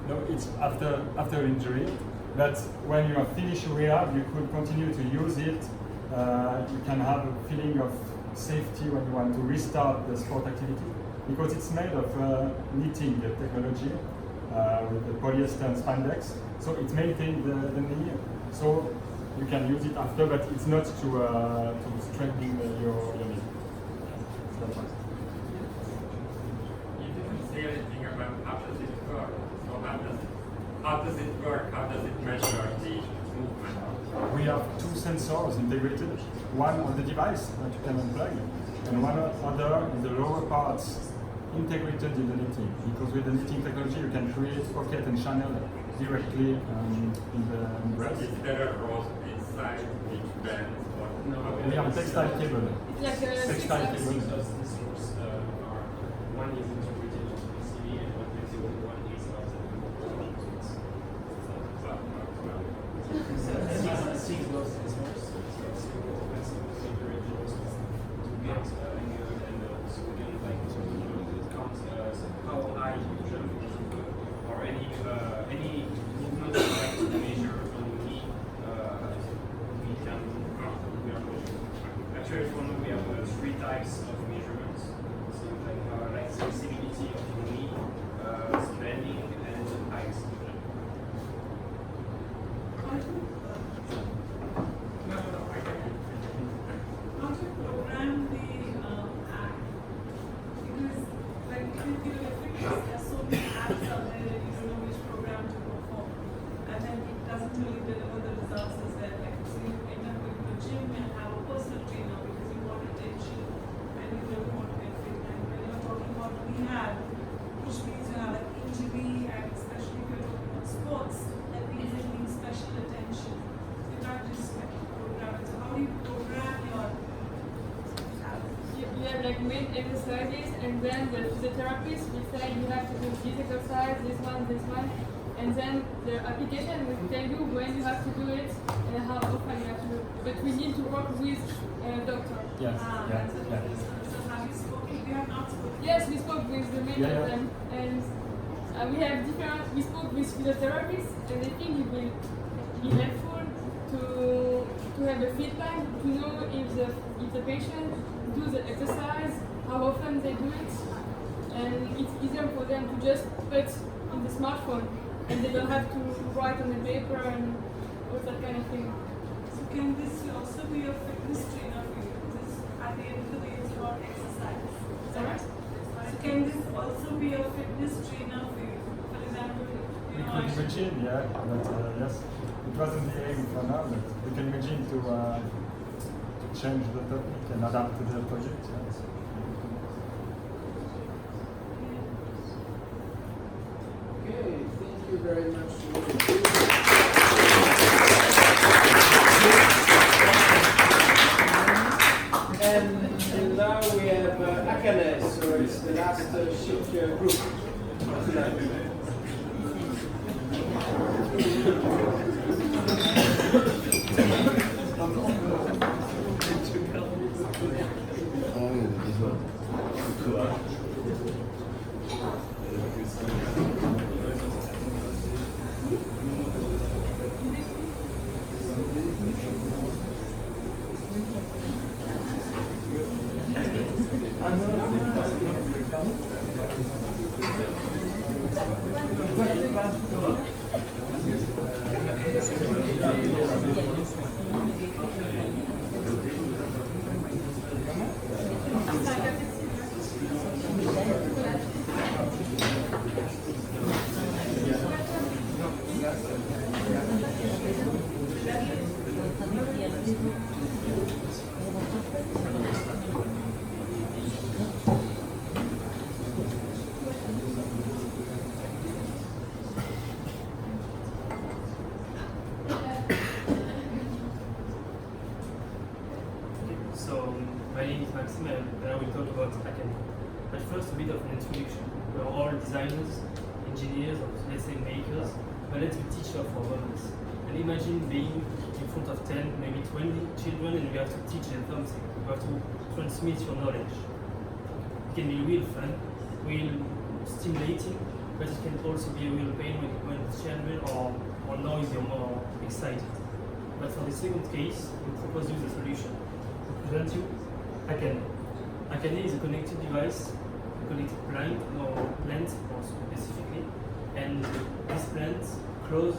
No, it's after injury. But when you have finished your rehab, you could continue to use it. You can have a feeling of safety when you want to restart the sport activity, because it's made of knitting technology with the polyester and spandex. So it maintains the knee. So you can use it after, but it's not to strengthen your knee. That's right. You didn't say anything about how does it work. So how does it work? How does it measure the movement? We have two sensors integrated, one on the device that you can unplug, and one other in the lower parts integrated in the knitting. Because with the knitting technology, you can create pocket and channel directly in the breast. Is there a rod inside which bends? No, we have a textile cable. Like a Textile six-axis. cable. One is integrated into PCB and one is six blocks is worse. To get angle and so we can count how high you jump or any movement you like to measure on the knee. We are measuring. Actually, for now we have three types of measurements. So like sensibility of the knee, bending, and height. How to program the app? Because, like, if you do the fitness, there's so many apps out there that you don't know which program to go for. And then it doesn't really deliver the results as well. Like, so you end up going to the gym and have a personal have like main exercises, and then the physiotherapist will say you have to do this exercise, this one, and then the application will tell you when you have to do it and how often you have to do it. But we need to work with a doctor. Yes. So have you spoken? You have not spoken? Yes, we spoke with the many of them, and we have different. We spoke with physiotherapists, and I think it will be helpful to have a feedback to know if the patient do the exercise, how often they do it, and it's easier for them to just put in the smartphone, and they don't have to write on the paper and all that kind of thing. So can this also be a fitness trainer for you? This, at the end of the day, it's about exercise. Sorry? So can this also be a fitness trainer for you? For example, We could imagine, yeah, but yes, it wasn't the aim for now, but we can imagine to change the topic and adapt to the project. Yes. Okay, thank you very much. And now we have Akane, so it's the last CHIC group tonight. So, my name is Maxime and I will talk about academy. But first, a bit of an introduction. We are all designers, engineers, or let's say makers, but let's be teachers for moments. And imagine being in front of 10, maybe 20 children and you have to teach them something. You have to transmit your knowledge. It can be real fun, real stimulating, but it can also be a real pain when the children are noisy or more excited. But for the second case, we propose you the solution. Present you Akane. Akane is a connected device, a connected plant more specifically, and this plant closes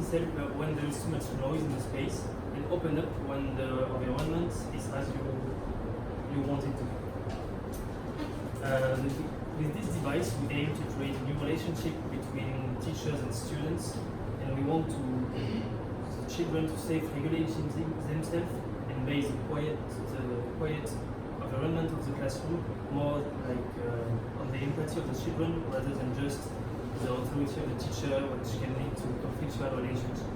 itself when there is too much noise in the space and open up when the environment is as you want it to be. With this device, we aim to create a new relationship between teachers and students, and we want the children to self-regulate themselves and base the quiet environment of the classroom more like on the empathy of the children rather than just the authority of the teacher, which can lead to conflictual relationship.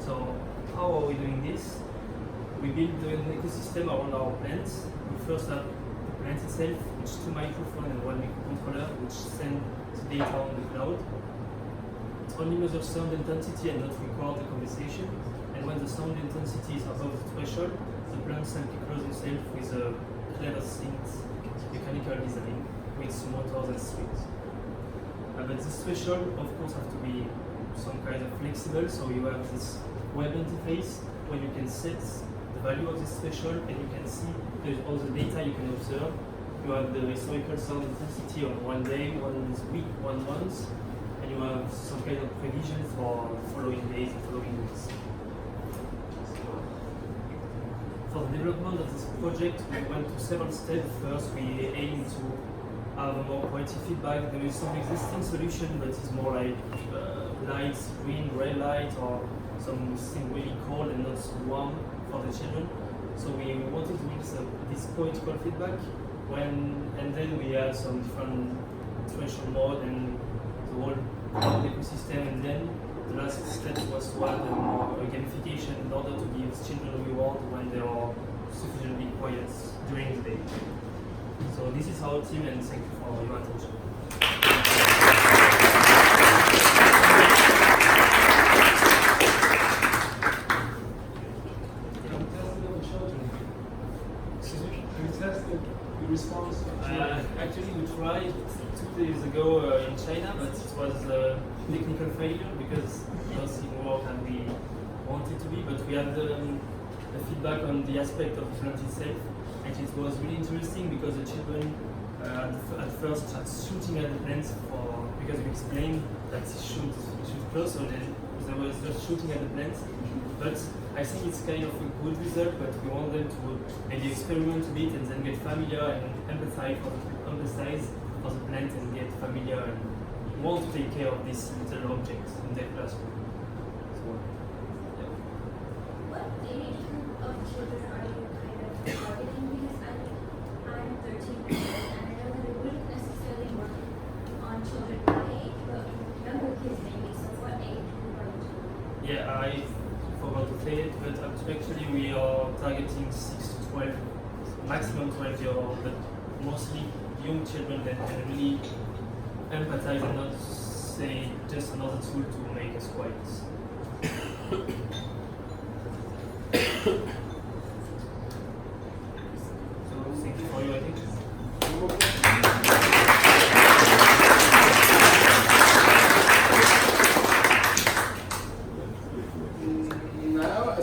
So how are we doing this? We build an ecosystem around our plants. We first have the plant itself, which is 2 microphones and 1 microcontroller, which send the data on the cloud. It only measures sound intensity and not record the conversation. And when the sound intensity is above the threshold, the plant simply closes itself with a clever synth mechanical design with motors and springs. But this threshold, of course, have to be some kind of flexible, so you have this web interface where you can set the value of this threshold and you can see there's all the data you can observe. You have the historical sound intensity on one day, 1 week, 1 month, and you have some kind of prevision for following days and following weeks. For the development of this project, we went to several steps. First, we aim to have a more quality feedback. There is some existing solution, but it's more like lights, green, red light, or something really cold and not so warm for the children. So we wanted to mix this poetical feedback, and then we had some different threshold mode and the whole ecosystem, and then the last step was to add more gamification in order to give children a reward when they are sufficiently quiet during the day. So this is our team, and thank you for your attention. Response? Actually, we tried 2 days ago in China, but it was a technical failure because it doesn't work and we wanted to be. But we had the feedback on the aspect of the plant itself, and it was really interesting because the children at first started shooting at the plants because we explained that it should close, so they were just shooting at the plants. But I think it's kind of a good result, but we want them to maybe experiment a bit and then get familiar and empathize for the plant and get familiar and want to take care of these little objects in their classroom. So, yeah. What age group of children are you kind of targeting? Because I'm 13 and I know that it wouldn't necessarily work on children my age, but younger kids maybe. So what age group are you targeting? Yeah, I forgot to say it, but actually we are targeting 6 to 12, maximum 12-year-old, but mostly young children that can really empathize and not say just another tool to make us quiet. So thank you for your attention.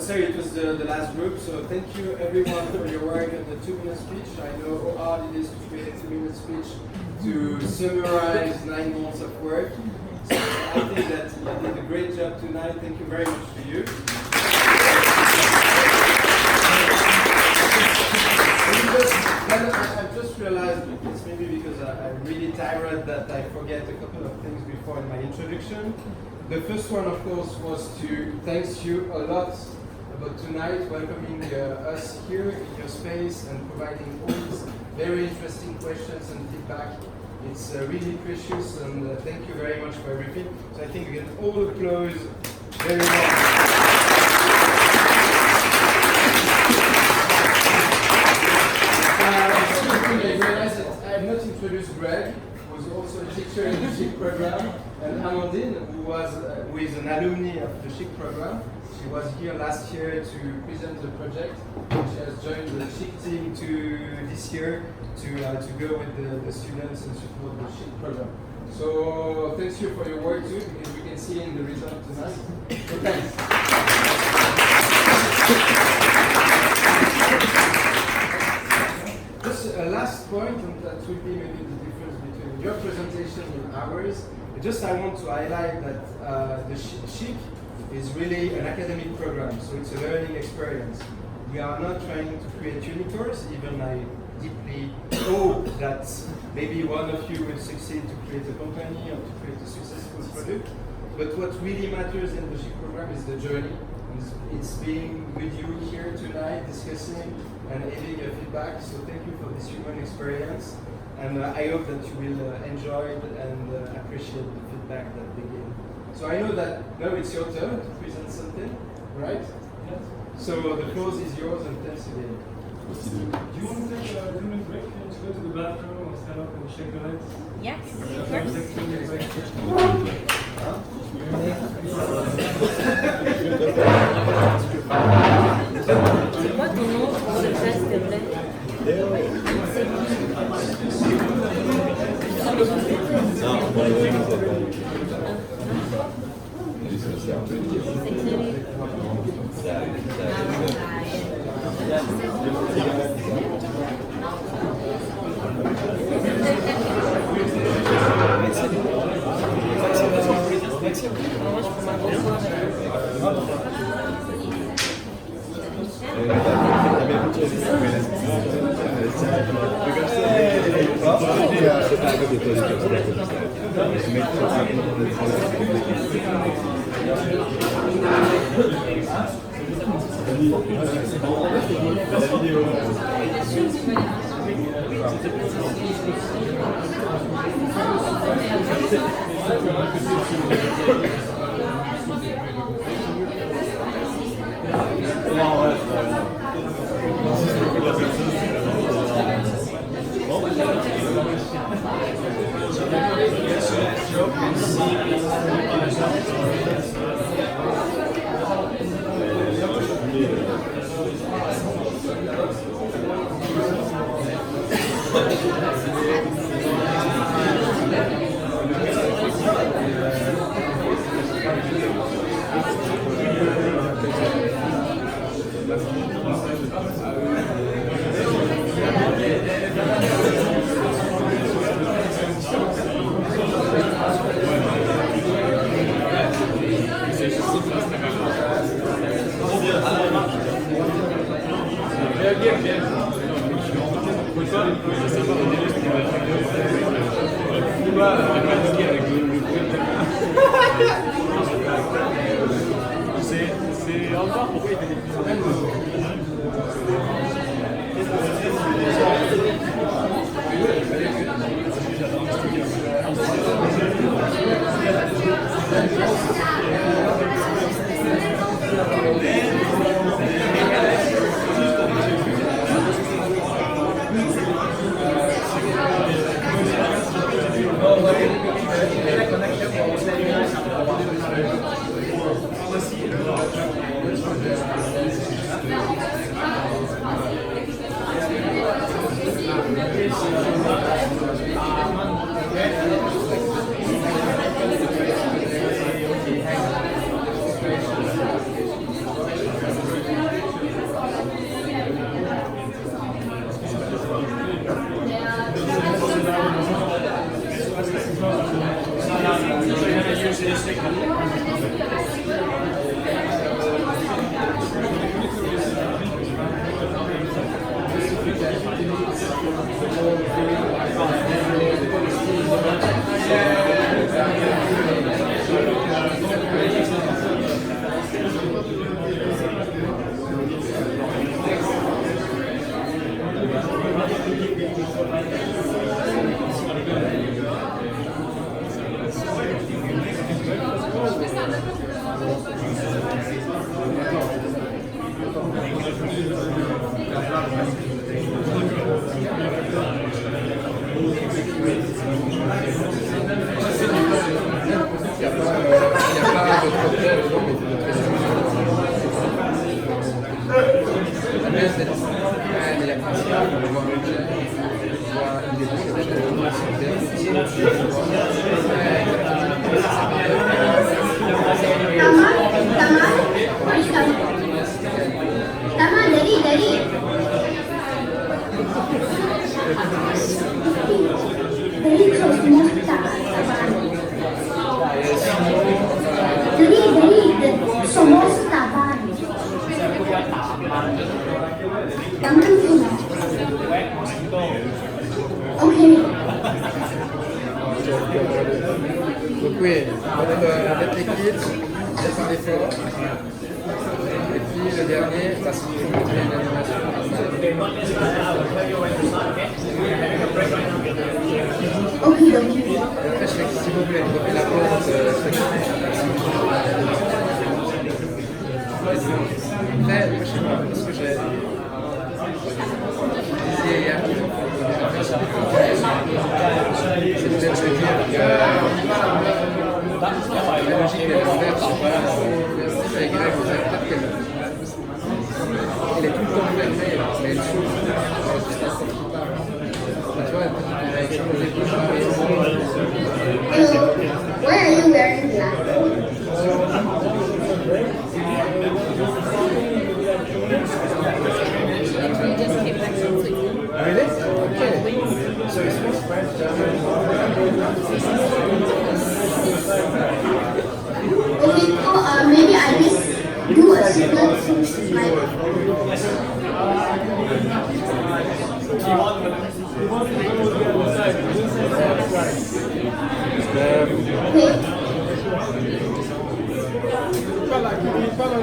Sorry, it was the last group, so thank you everyone for your work on the 2-minute speech. I know how hard it is to create a 2-minute speech to summarize 9 months of work. So I think that you did a great job tonight. Thank you very much to you. I've just realized, it's maybe because I'm really tired that I forget a couple of things before in my introduction. The first one, of course, was to thank you a lot about tonight, welcoming us here in your space and providing all these very interesting questions and feedback. It's really precious, and thank you very much for everything. So I think we can all applause very much. I realized that I have not introduced Greg, who was also a teacher in the CHIC program, and Amandine, who is an alumni of the CHIC program. She was here last year to present the project. She has joined the CHIC team this year to go with the students and support the CHIC program. So thanks you for your work too, because we can see in the result tonight. So thanks. Just a last point, and that will be maybe the difference between your presentation and ours. Just I want to highlight that the CHIC is really an academic program, so it's a learning experience. We are not trying to create unicorns, even I deeply hope that maybe one of you will succeed to create a company or to create a successful product. But what really matters in the CHIC program is the journey. It's being with you here tonight, discussing and having a feedback. So thank you for this human experience. And I hope that you will enjoy it and appreciate the feedback that they give. So I know that now it's your turn to present something, right? Yes. So the floor is yours, and thanks again. Do you want to take a 2-minute break and to go to the bathroom or stand up and shake the legs? Yes. C'est quoi ton nom pour ce test, s'il te plaît? C'est encore pourquoi il fait des petits Donc oui, on va mettre les kits, faire l'effort. Et puis le dernier, ça se trouve une animation. Et après je fais s'il vous plaît, on fait la pente. Après, moi je sais pas, parce que j'ai... C'est peut-être se dire que la logique est peut-être, c'est la grecque, vous savez pas qu'elle est tout le temps fermée, mais elle s'ouvre. Tu vois, elle va exploser tout ça. Why are you wearing black? We just came back from Switzerland. Really? Okay. So you speak French, German? Okay, so maybe I just do a split Pas là, pas là.